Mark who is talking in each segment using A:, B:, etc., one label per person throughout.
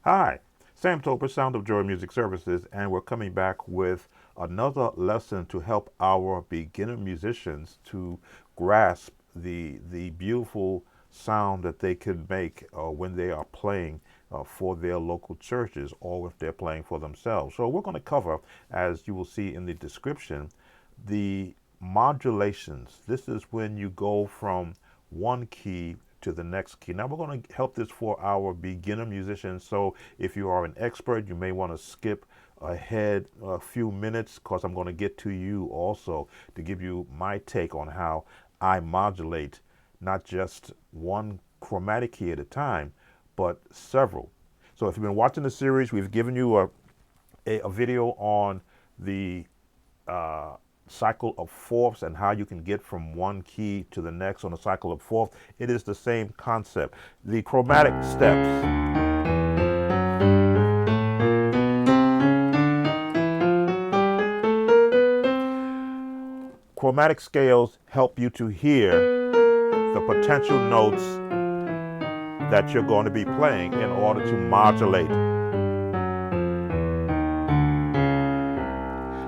A: Hi, Sam Toper, Sound of Joy Music Services, and we're coming back with another lesson to help our beginner musicians to grasp the beautiful sound that they can make when they are playing for their local churches or if they're playing for themselves. So we're going to cover, as you will see in the description, the modulations. This is when you go from one key to the next key. Now we're going to help this for our beginner musicians. So if you are an expert, you may want to skip ahead a few minutes because I'm going to get to you also to give you my take on how I modulate not just one chromatic key at a time, but several. So if you've been watching the series, we've given you a video on the uh, cycle of fourths and how you can get from one key to the next on a cycle of fourths. It is the same concept. The chromatic steps. Chromatic scales help you to hear the potential notes that you're going to be playing in order to modulate.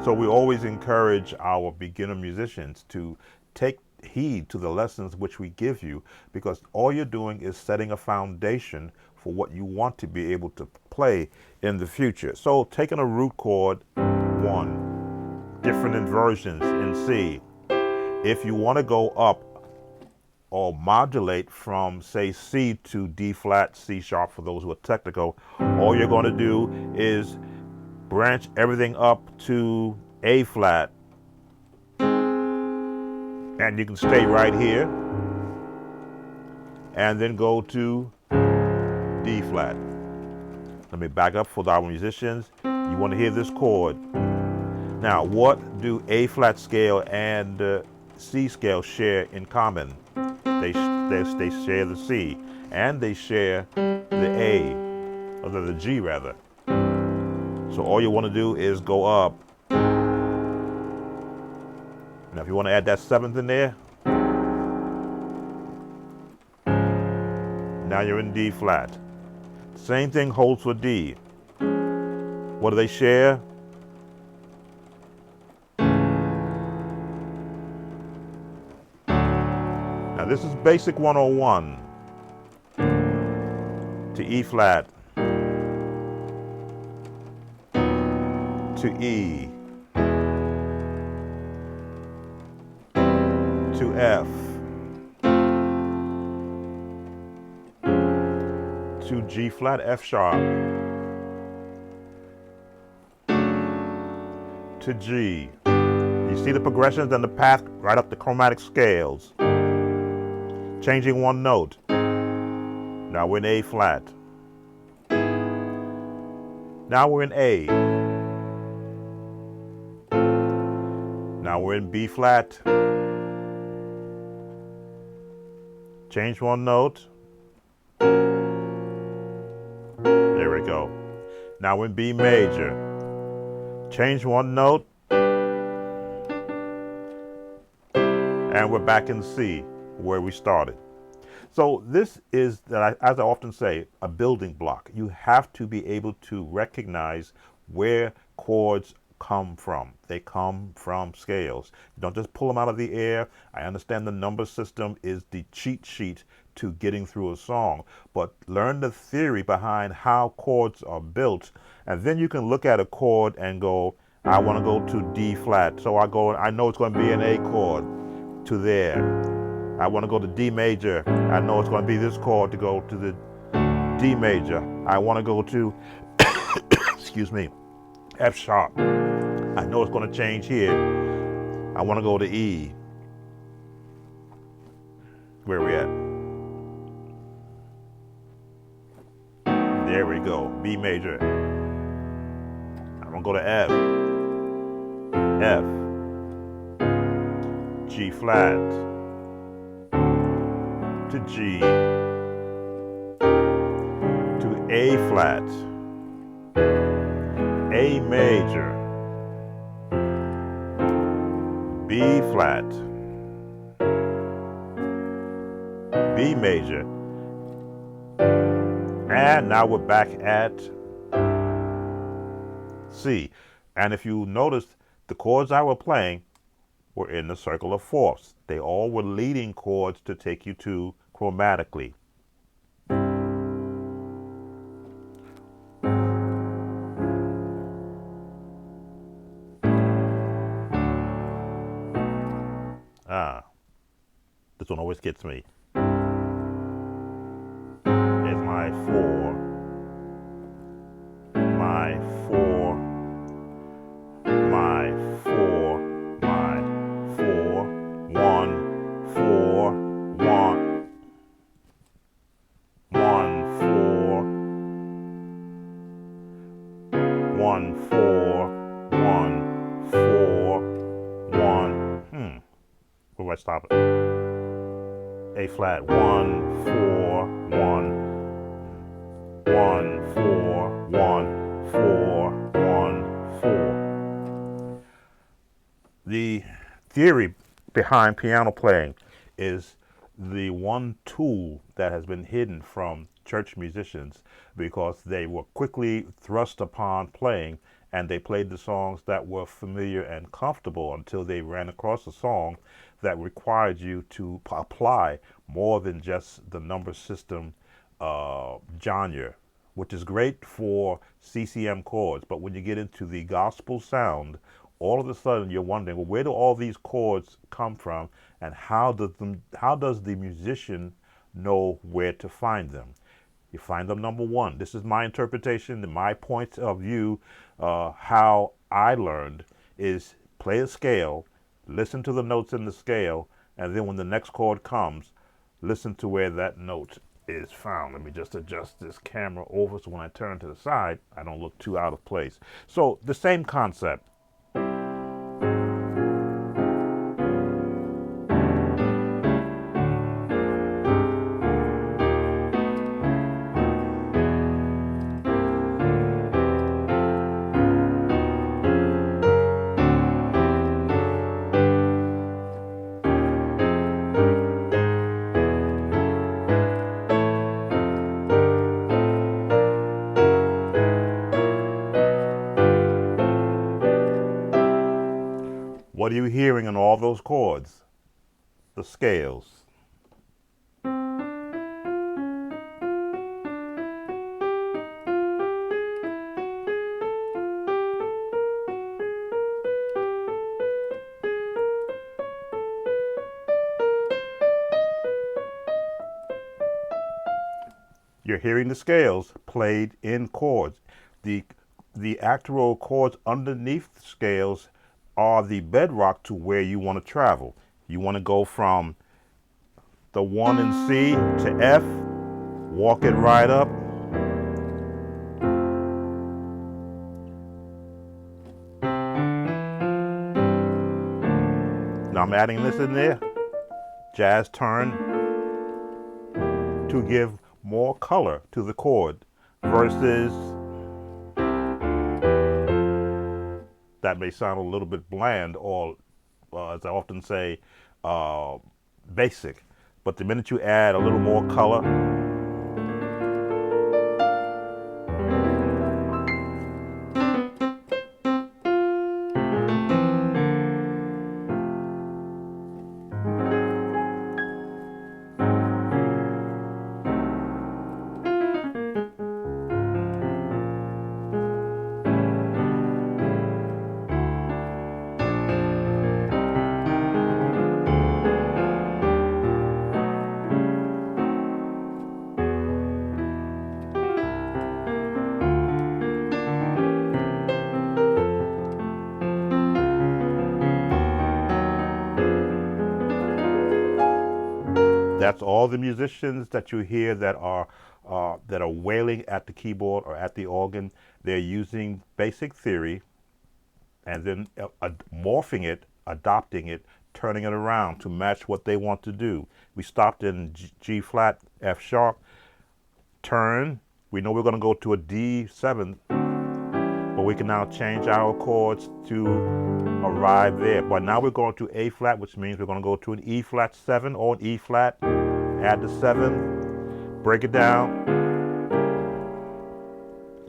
A: So we always encourage our beginner musicians to take heed to the lessons which we give you because all you're doing is setting a foundation for what you want to be able to play in the future. So taking a root chord, one, different inversions in C. If you want to go up or modulate from, say, C to D flat, C sharp for those who are technical, all you're going to do is branch everything up to A flat, and you can stay right here and then go to D flat. Let me back up for our musicians. You want to hear this chord. Now, what do A flat scale and C scale share in common? They share the C, and they share the A, or the G rather. So all you want to do is go up. Now, if you want to add that seventh in there, now you're in D flat. Same thing holds for D. What do they share? Now this is basic 101. To E flat, to E, to F, to G flat, F sharp, to G. You see the progressions and the path right up the chromatic scales. Changing one note. Now we're in A flat. Now we're in A. Now we're in B flat. Change one note. There we go. Now we're in B major. Change one note. And we're back in C, where we started. So this is, as I often say, a building block. You have to be able to recognize where chords come from. They come from scales. You don't just pull them out of the air. I understand the number system is the cheat sheet to getting through a song, but learn the theory behind how chords are built, and then you can look at a chord and go, I want to go to D flat. So I know it's going to be an A chord to there. I want to go to D major. I know it's going to be this chord to go to the D major. I want to go to, excuse me, F sharp. I know it's going to change here. I want to go to E. Where are we at? There we go. B major. I'm going to go to F. F. G flat. To G. To A flat. A major. B flat. B major. And now we're back at C. And if you notice, the chords I was playing were in the circle of fourths. They all were leading chords to take you to chromatically. Ah, this one always gets me. There's my four, my four, my four, my four, one, four, one, one, four, one, four, one, four, one. Where do I stop it? A flat, 1, 4, 1, 1, 4, 1, 4, 1, 4. The theory behind piano playing is the one tool that has been hidden from church musicians because they were quickly thrust upon playing, and they played the songs that were familiar and comfortable until they ran across a song that required you to apply more than just the number system genre, which is great for CCM chords. But when you get into the gospel sound, all of a sudden you're wondering, well, where do all these chords come from, and how does the musician know where to find them? You find them, number one. This is my interpretation and my point of view. How I learned is play a scale, listen to the notes in the scale, and then when the next chord comes, listen to where that note is found. Let me just adjust this camera over so when I turn to the side, I don't look too out of place. So the same concept. What are you hearing in all those chords? The scales. You're hearing the scales played in chords. The actual chords underneath the scales are the bedrock to where you want to travel. You want to go from the 1 in C to F, walk it right up. Now I'm adding this in there, jazz turn, to give more color to the chord versus, that may sound a little bit bland or, as I often say, basic. But the minute you add a little more color, that's all the musicians that you hear that are wailing at the keyboard or at the organ. They're using basic theory and then morphing it, adopting it, turning it around to match what they want to do. We stopped in G flat, F sharp, turn. We know we're going to go to a D7, but we can now change our chords to arrive there. But now we're going to A flat, which means we're going to go to an E flat 7 or an E flat, add the 7, break it down.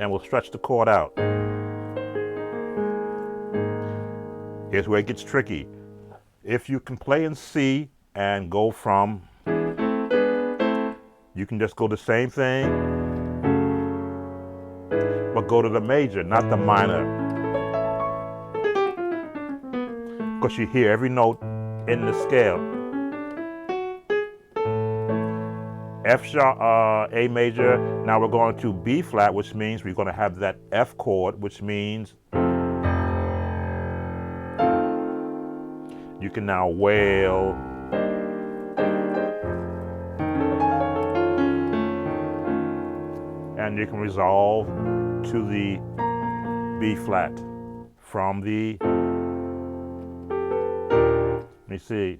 A: and we'll stretch the chord out. Here's where it gets tricky. If you can play in C and go from, you can just go the same thing, but go to the major, not the minor. Because you hear every note in the scale. F sharp, A major, now we're going to B flat, which means we're going to have that F chord, which means you can now wail. And you can resolve to the B flat from the, let me see,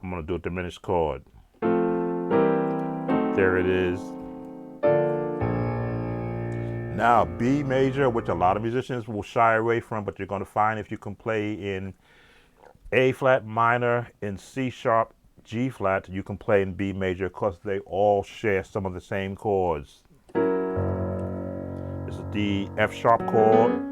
A: I'm going to do a diminished chord. There it is. Now B major, which a lot of musicians will shy away from, but you're going to find if you can play in A flat minor, in C sharp, G flat, you can play in B major because they all share some of the same chords. This is the F sharp chord.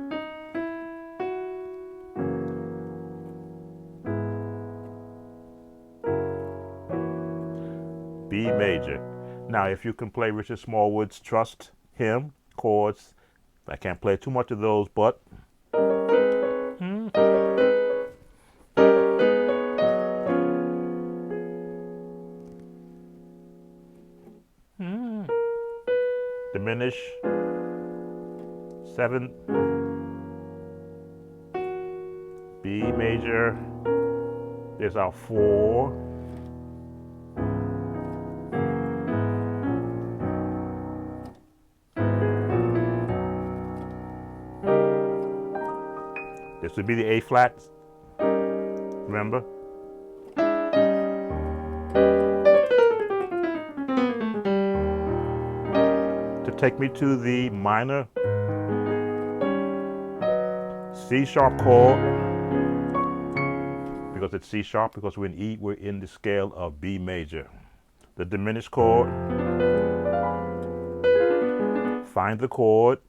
A: B major. Now, if you can play Richard Smallwood's Trust Him chords, I can't play too much of those, but diminish 7, B major, there's our 4, this would be the A flat, remember? To take me to the minor C sharp chord, because it's C sharp, because we're in E, we're in the scale of B major. The diminished chord, find the chord,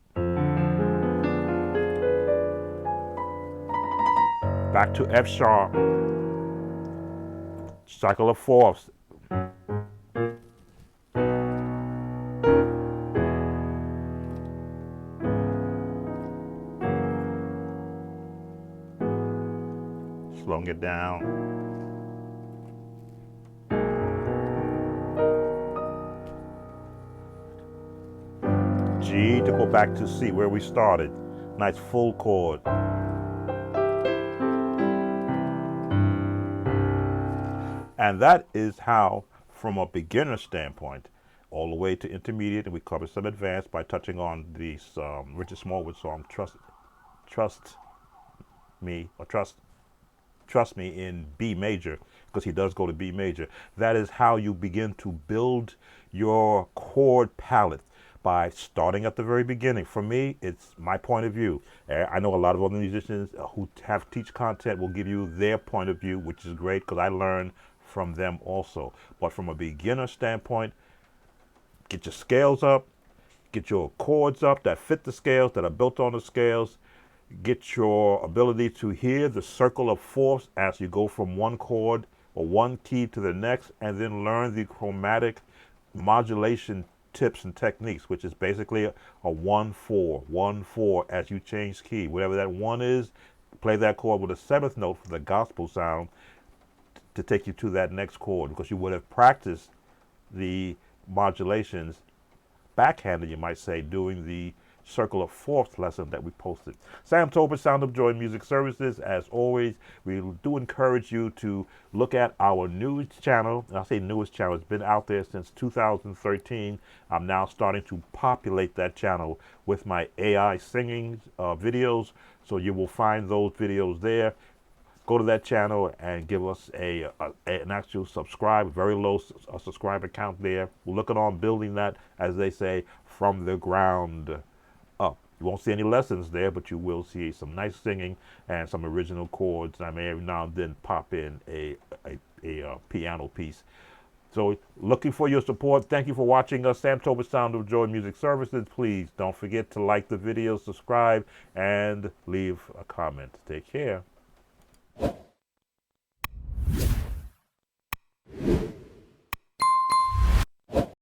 A: back to F sharp, cycle of fourths. Slowing it down. G to go back to C where we started. Nice full chord. And that is how, from a beginner standpoint, all the way to intermediate, and we covered some advanced by touching on the Richard Smallwood song, Trust Me in B major, because he does go to B major. That is how you begin to build your chord palette, by starting at the very beginning. For me, it's my point of view. I know a lot of other musicians who have teach content will give you their point of view, which is great because I learn from them also. But from a beginner standpoint, get your scales up, get your chords up that fit the scales, that are built on the scales, get your ability to hear the circle of fourths as you go from one chord or one key to the next, and then learn the chromatic modulation tips and techniques, which is basically a 1-4, 1-4 as you change key. Whatever that 1 is, play that chord with a 7th note for the gospel sound to take you to that next chord, because you would have practiced the modulations backhanded, you might say, doing the circle of fourths lesson that we posted. Sam Tolbert, Sound of Joy Music Services. As always, we do encourage you to look at our newest channel. And I say newest channel, it's been out there since 2013. I'm now starting to populate that channel with my AI singing videos. So you will find those videos there. Go to that channel and give us an actual subscribe, very low subscriber count there. We're looking on building that, as they say, from the ground up. You won't see any lessons there, but you will see some nice singing and some original chords. I may every now and then pop in a piano piece. So looking for your support. Thank you for watching us, Samtober Sound of Joy Music Services. Please don't forget to like the video, subscribe, and leave a comment. Take care.